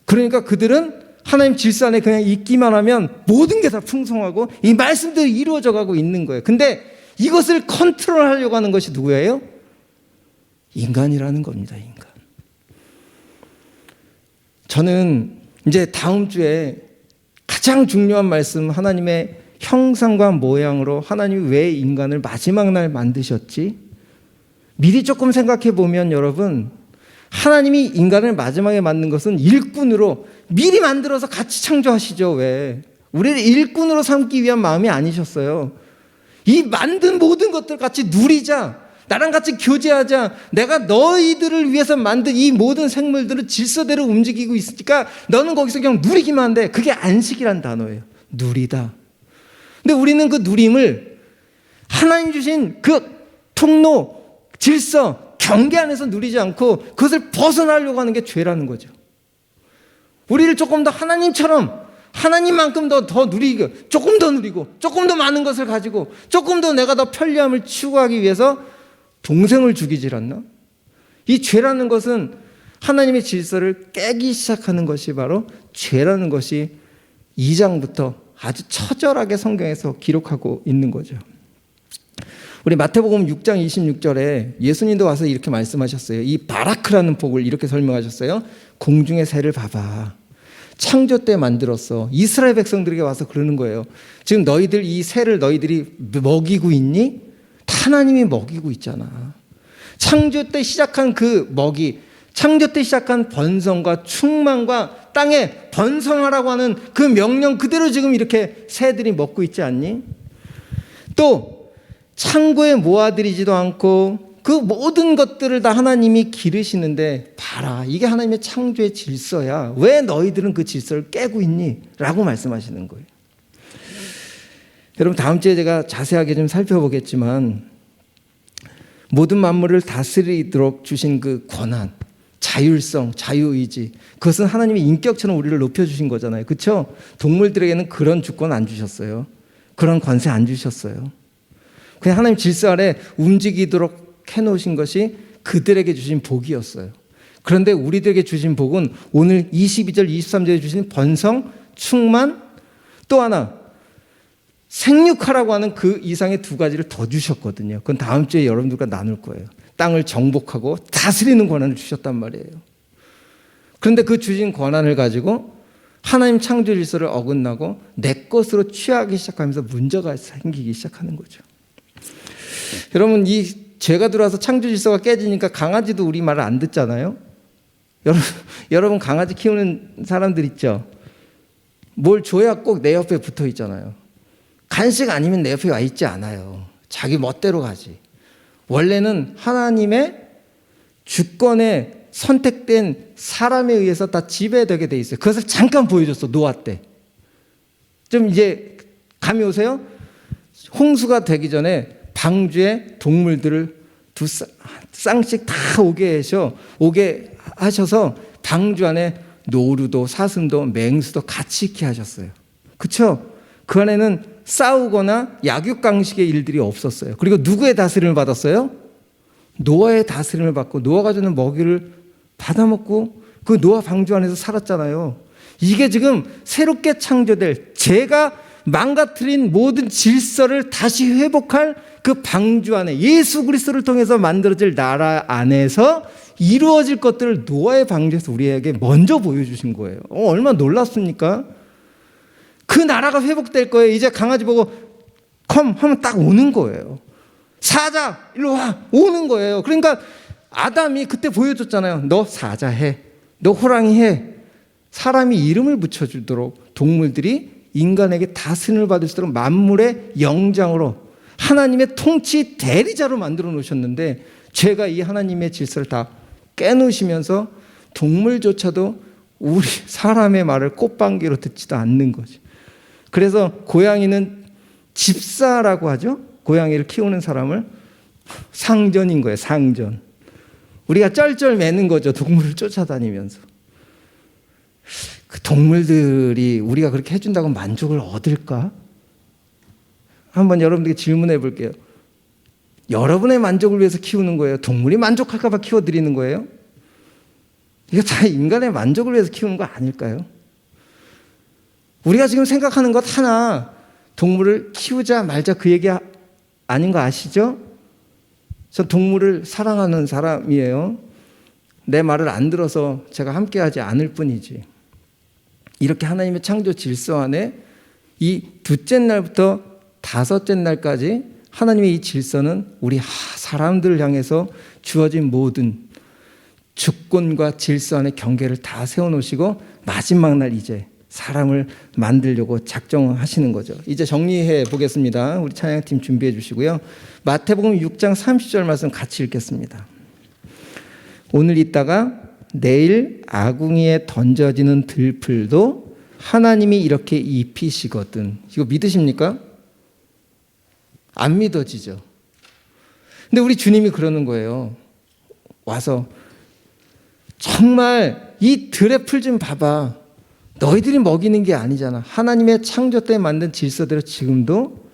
그러니까 그들은 하나님 질서 안에 그냥 있기만 하면 모든 게 다 풍성하고 이 말씀대로 이루어져 가고 있는 거예요. 근데 이것을 컨트롤하려고 하는 것이 누구예요? 인간이라는 겁니다. 인간. 저는 이제 다음 주에 가장 중요한 말씀, 하나님의 형상과 모양으로 하나님이 왜 인간을 마지막 날 만드셨지? 미리 조금 생각해 보면 여러분, 하나님이 인간을 마지막에 만든 것은 일꾼으로 미리 만들어서 같이 창조하시죠. 왜? 우리를 일꾼으로 삼기 위한 마음이 아니셨어요. 이 만든 모든 것들 같이 누리자, 나랑 같이 교제하자, 내가 너희들을 위해서 만든 이 모든 생물들은 질서대로 움직이고 있으니까 너는 거기서 그냥 누리기만 한데, 그게 안식이란 단어예요. 누리다. 근데 우리는 그 누림을 하나님 주신 그 통로, 질서, 경계 안에서 누리지 않고 그것을 벗어나려고 하는 게 죄라는 거죠. 우리를 조금 더 하나님처럼, 하나님만큼 더 누리고, 조금 더 누리고, 조금 더 많은 것을 가지고, 조금 더 내가 더 편리함을 추구하기 위해서 동생을 죽이질 않나? 이 죄라는 것은 하나님의 질서를 깨기 시작하는 것이 바로 죄라는 것이 2장부터 아주 처절하게 성경에서 기록하고 있는 거죠. 우리 마태복음 6장 26절에 예수님도 와서 이렇게 말씀하셨어요. 이 바라크라는 복을 이렇게 설명하셨어요. 공중의 새를 봐봐. 창조 때 만들었어. 이스라엘 백성들에게 와서 그러는 거예요. 지금 너희들 이 새를 너희들이 먹이고 있니? 하나님이 먹이고 있잖아. 창조 때 시작한 그 먹이, 창조 때 시작한 번성과 충만과 땅에 번성하라고 하는 그 명령 그대로 지금 이렇게 새들이 먹고 있지 않니? 또 창고에 모아들이지도 않고 그 모든 것들을 다 하나님이 기르시는데, 봐라, 이게 하나님의 창조의 질서야. 왜 너희들은 그 질서를 깨고 있니? 라고 말씀하시는 거예요. 여러분, 다음 주에 제가 자세하게 좀 살펴보겠지만, 모든 만물을 다스리도록 주신 그 권한, 자율성, 자유의지, 그것은 하나님의 인격처럼 우리를 높여주신 거잖아요. 그렇죠? 동물들에게는 그런 주권 안 주셨어요. 그런 권세 안 주셨어요. 그냥 하나님 질서 아래 움직이도록 해놓으신 것이 그들에게 주신 복이었어요. 그런데 우리들에게 주신 복은 오늘 22절, 23절에 주신 번성, 충만, 또 하나 생육하라고 하는 그 이상의 두 가지를 더 주셨거든요. 그건 다음 주에 여러분들과 나눌 거예요. 땅을 정복하고 다스리는 권한을 주셨단 말이에요. 그런데 그 주신 권한을 가지고 하나님 창조 질서를 어긋나고 내 것으로 취하기 시작하면서 문제가 생기기 시작하는 거죠. 여러분, 이 죄가 들어와서 창조 질서가 깨지니까 강아지도 우리 말을 안 듣잖아요. 여러분 강아지 키우는 사람들 있죠? 뭘 줘야 꼭 내 옆에 붙어 있잖아요. 간식 아니면 내 옆에 와 있지 않아요. 자기 멋대로 가지. 원래는 하나님의 주권에 선택된 사람에 의해서 다 지배되게 돼 있어요. 그것을 잠깐 보여줬어, 노아 때. 좀 이제 감이 오세요? 홍수가 되기 전에 방주에 동물들을 두 쌍씩 다 오게 하셔서 방주 안에 노루도 사슴도 맹수도 같이 있게 하셨어요. 그렇죠? 그 안에는 싸우거나 약육강식의 일들이 없었어요. 그리고 누구의 다스림을 받았어요? 노아의 다스림을 받고 노아가 주는 먹이를 받아먹고 그 노아 방주 안에서 살았잖아요. 이게 지금 새롭게 창조될, 제가 망가뜨린 모든 질서를 다시 회복할 그 방주 안에, 예수 그리스도를 통해서 만들어질 나라 안에서 이루어질 것들을 노아의 방주에서 우리에게 먼저 보여주신 거예요. 얼마나 놀랍습니까? 그 나라가 회복될 거예요. 이제 강아지 보고 컴 하면 딱 오는 거예요. 사자 일로 와, 오는 거예요. 그러니까 아담이 그때 보여줬잖아요. 너 사자 해, 너 호랑이 해. 사람이 이름을 붙여주도록 동물들이 인간에게 다스림을 받을 수 있도록 만물의 영장으로 하나님의 통치 대리자로 만들어 놓으셨는데, 죄가 이 하나님의 질서를 다 깨놓으시면서 동물조차도 우리 사람의 말을 꽃방귀로 듣지도 않는 거죠. 그래서 고양이는 집사라고 하죠. 고양이를 키우는 사람을 상전인 거예요. 상전. 우리가 쩔쩔 매는 거죠. 동물을 쫓아다니면서. 그 동물들이 우리가 그렇게 해준다고 만족을 얻을까? 한번 여러분들께 질문해 볼게요. 여러분의 만족을 위해서 키우는 거예요? 동물이 만족할까 봐 키워드리는 거예요? 이거 다 인간의 만족을 위해서 키우는 거 아닐까요? 우리가 지금 생각하는 것 하나, 동물을 키우자 말자 그 얘기 아닌 거 아시죠? 저 동물을 사랑하는 사람이에요. 내 말을 안 들어서 제가 함께하지 않을 뿐이지. 이렇게 하나님의 창조 질서 안에 이 둘째 날부터 다섯째 날까지 하나님의 이 질서는 우리 사람들을 향해서 주어진 모든 주권과 질서 안에 경계를 다 세워놓으시고 마지막 날 이제 사람을 만들려고 작정하시는 거죠. 이제 정리해 보겠습니다. 우리 찬양팀 준비해 주시고요. 마태복음 6장 30절 말씀 같이 읽겠습니다. 오늘 있다가 내일 아궁이에 던져지는 들풀도 하나님이 이렇게 입히시거든. 이거 믿으십니까? 안 믿어지죠. 근데 우리 주님이 그러는 거예요. 와서 정말 이 들의 풀 좀 봐봐. 너희들이 먹이는 게 아니잖아. 하나님의 창조 때 만든 질서대로 지금도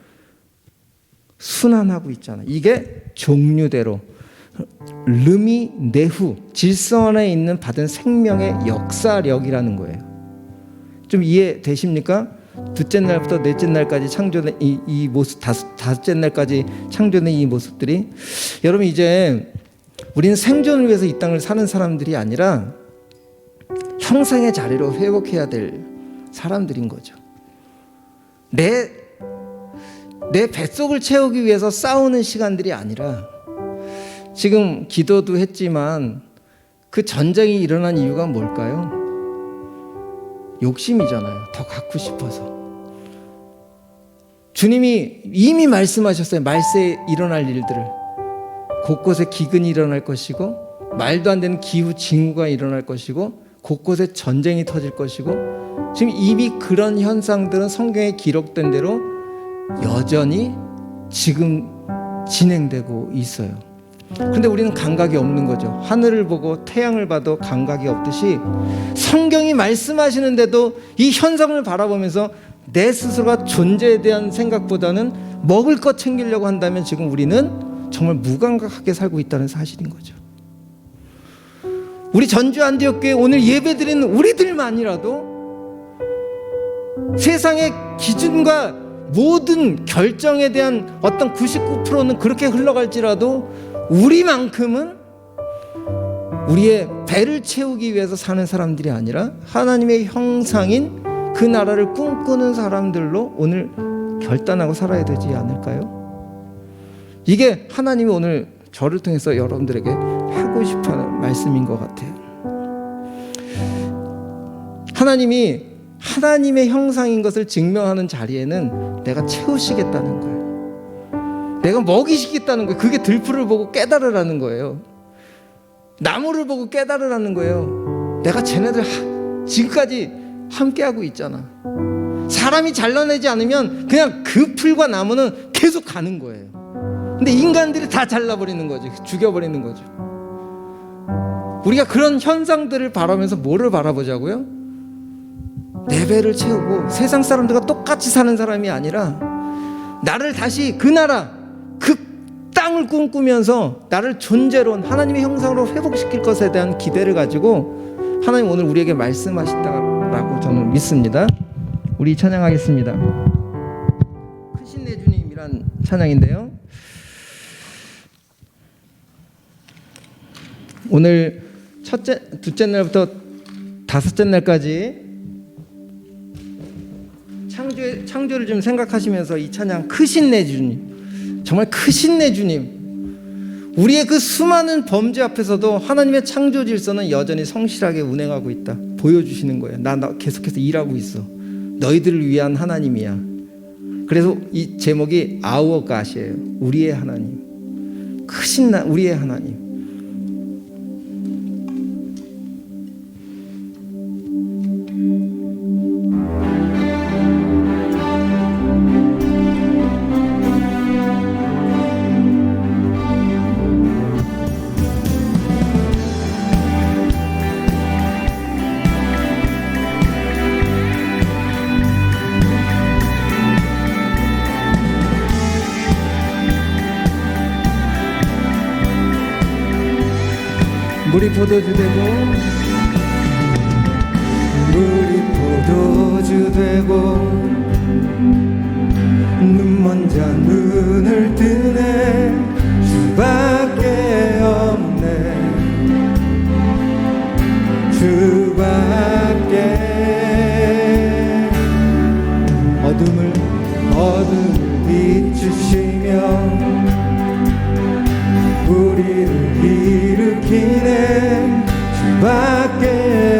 순환하고 있잖아. 이게 종류대로 르미 네후, 질서 안에 있는 받은 생명의 역사력이라는 거예요. 좀 이해되십니까? 둘째 날부터 넷째 날까지 창조된 이 모습, 다섯째 날까지 창조된 이 모습들이, 여러분 이제 우리는 생존을 위해서 이 땅을 사는 사람들이 아니라 형상의 자리로 회복해야 될 사람들인 거죠. 내 뱃속을 채우기 위해서 싸우는 시간들이 아니라, 지금 기도도 했지만 그 전쟁이 일어난 이유가 뭘까요? 욕심이잖아요. 더 갖고 싶어서. 주님이 이미 말씀하셨어요. 말세에 일어날 일들을. 곳곳에 기근이 일어날 것이고, 말도 안 되는 기후 징후가 일어날 것이고, 곳곳에 전쟁이 터질 것이고, 지금 이미 그런 현상들은 성경에 기록된 대로 여전히 지금 진행되고 있어요. 그런데 우리는 감각이 없는 거죠. 하늘을 보고 태양을 봐도 감각이 없듯이 성경이 말씀하시는데도 이 현상을 바라보면서 내 스스로가 존재에 대한 생각보다는 먹을 것 챙기려고 한다면 지금 우리는 정말 무감각하게 살고 있다는 사실인 거죠. 우리 전주 안디옥교회 오늘 예배드리는 우리들만이라도 세상의 기준과 모든 결정에 대한 어떤 99%는 그렇게 흘러갈지라도 우리만큼은 우리의 배를 채우기 위해서 사는 사람들이 아니라 하나님의 형상인 그 나라를 꿈꾸는 사람들로 오늘 결단하고 살아야 되지 않을까요? 이게 하나님이 오늘 저를 통해서 여러분들에게 하고 싶어하는 말씀인 것 같아요. 하나님이 하나님의 형상인 것을 증명하는 자리에는 내가 채우시겠다는 거예요. 내가 먹이시겠다는 거예요. 그게 들풀을 보고 깨달으라는 거예요. 나무를 보고 깨달으라는 거예요. 내가 쟤네들 지금까지 함께하고 있잖아. 사람이 잘라내지 않으면 그냥 그 풀과 나무는 계속 가는 거예요. 근데 인간들이 다 잘라버리는 거지. 죽여버리는 거죠. 우리가 그런 현상들을 바라면서 뭐를 바라보자고요? 내 배를 채우고 세상 사람들과 똑같이 사는 사람이 아니라 나를 다시 그 나라, 그 땅을 꿈꾸면서 나를 존재로 하나님의 형상으로 회복시킬 것에 대한 기대를 가지고 하나님 오늘 우리에게 말씀하신다라고 저는 저는 믿습니다. 우리 찬양하겠습니다. 크신 내 주님이란 찬양인데요. 오늘 둘째 날부터 다섯째 날까지 창조를 좀 생각하시면서 이 찬양, 크신 내 주님, 정말 크신 내 주님, 우리의 그 수많은 범죄 앞에서도 하나님의 창조 질서는 여전히 성실하게 운행하고 있다 보여주시는 거예요. 나 계속해서 일하고 있어. 너희들을 위한 하나님이야. 그래서 이 제목이 Our God이에요. 우리의 하나님, 크신 우리의 하나님. 물이 포도주 되고 눈먼 자 눈을 뜨네. 주밖에 없네. 주밖에. 어둠을 비추시며 우리를 일으키네. 주밖에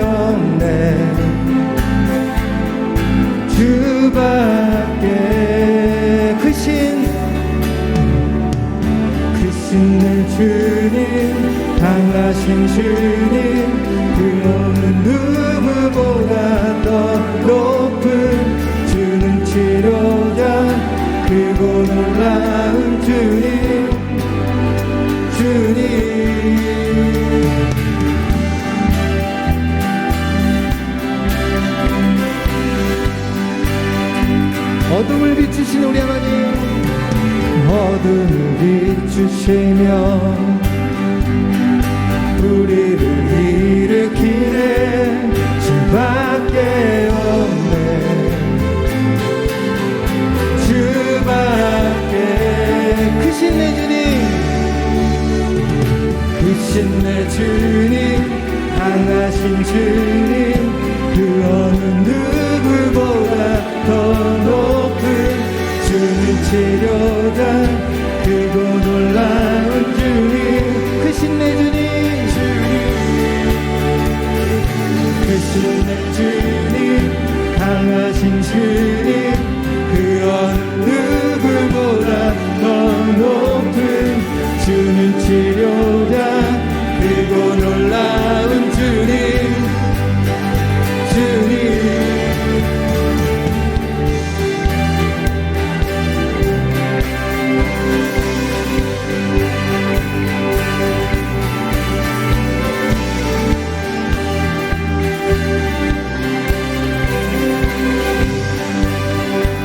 없네. 주밖에. 크신 내 주님, 강하신 주님, 그 어느 누구보다 더 높은 주는 치료자, 크고 놀라운 주님. 어둠을 비추신 우리 하나님, 어둠을 비추시며 우리를 일으키네. 주밖에 없네. 주밖에. 크신 내 주님, 크신 내 주님, 강하신 주님, 그 어느 누구보다 더 높은 주는 치료자, 크고 놀라운 주님. 크신 내 주님, 크신 내 주님, 강하신 주님, 그 어느 누구보다 더 높은 주는 치료자, 크고 놀라운 주님.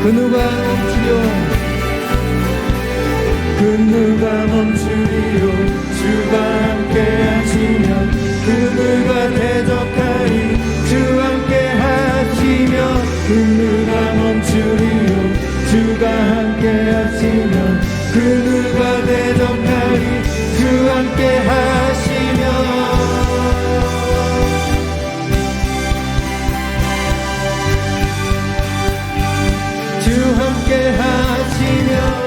그 누가 멈추려, 그 누가 멈추리요. 주가 함께 하시면 그 누가 대적하리. 주 함께 하시면 그 누가 멈추리요. 주가 함께 하시면 그 누가 대적하리. 주 함께 하시면. 주 함께 하시면.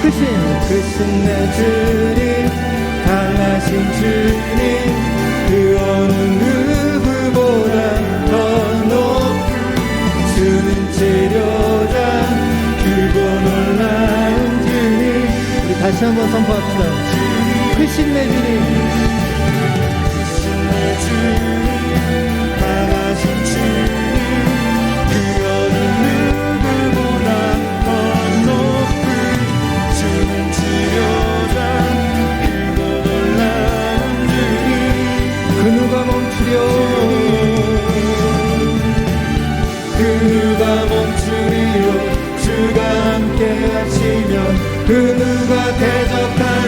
크신 내 주님, 강하신 주님, 그 어느 누구보다 더 높은 주는 치료자, 크고 놀라운 주님. 우리 다시 한번 선포합시다. 크신 내 주님, 크신 내 주님, 강하신 주님, 그 어느 누구보다 더 높은 주는 치료자, 크고 놀라운 주님. 그 누가 멈추려, 그 누가 멈추리요. 주가 함께 하시면 그 누가 대적하리.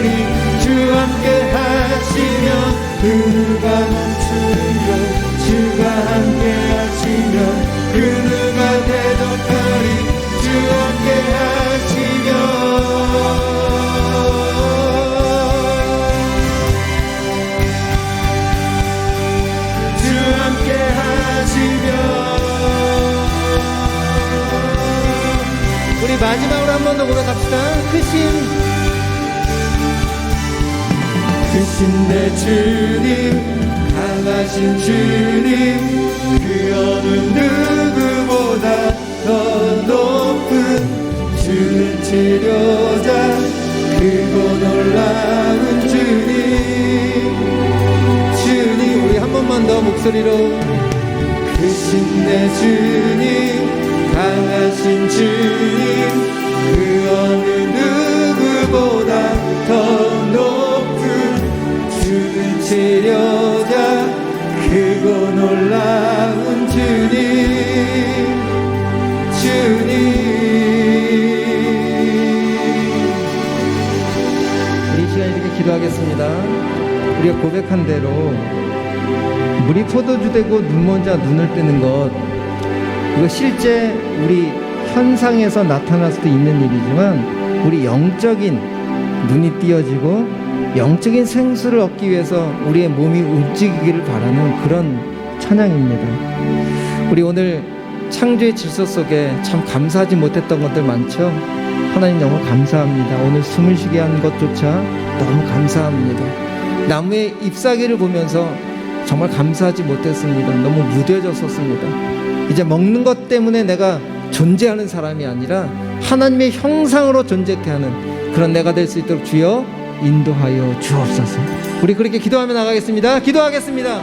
마지막으로 한 번 더 고백합시다. 크신 내 주님, 강하신 주님, 그 어느 누구보다 더 높은 주는 치료자, 크고 놀라운 주님. 주님, 우리 한 번만 더 목소리로. 크신 내 주님, 강하신 주님, 그 어느 누구보다 더 높은 주는 치료자, 크고 놀라운 주님. 우리 시간 이렇게 기도하겠습니다. 우리가 고백한 대로 물이 포도주 되고 눈먼자 눈을 뜨는 것, 이거 실제 우리 현상에서 나타날 수도 있는 일이지만 우리 영적인 눈이 띄어지고 영적인 생수를 얻기 위해서 우리의 몸이 움직이기를 바라는 그런 찬양입니다. 우리 오늘 창조의 질서 속에 참 감사하지 못했던 것들 많죠? 하나님 정말 감사합니다. 오늘 숨을 쉬게 한 것조차 너무 감사합니다. 나무의 잎사귀를 보면서 정말 감사하지 못했습니다. 너무 무뎌졌었습니다. 이제 먹는 것 때문에 내가 존재하는 사람이 아니라 하나님의 형상으로 존재케 하는 그런 내가 될 수 있도록 주여 인도하여 주옵소서. 우리 그렇게 기도하며 나가겠습니다. 기도하겠습니다.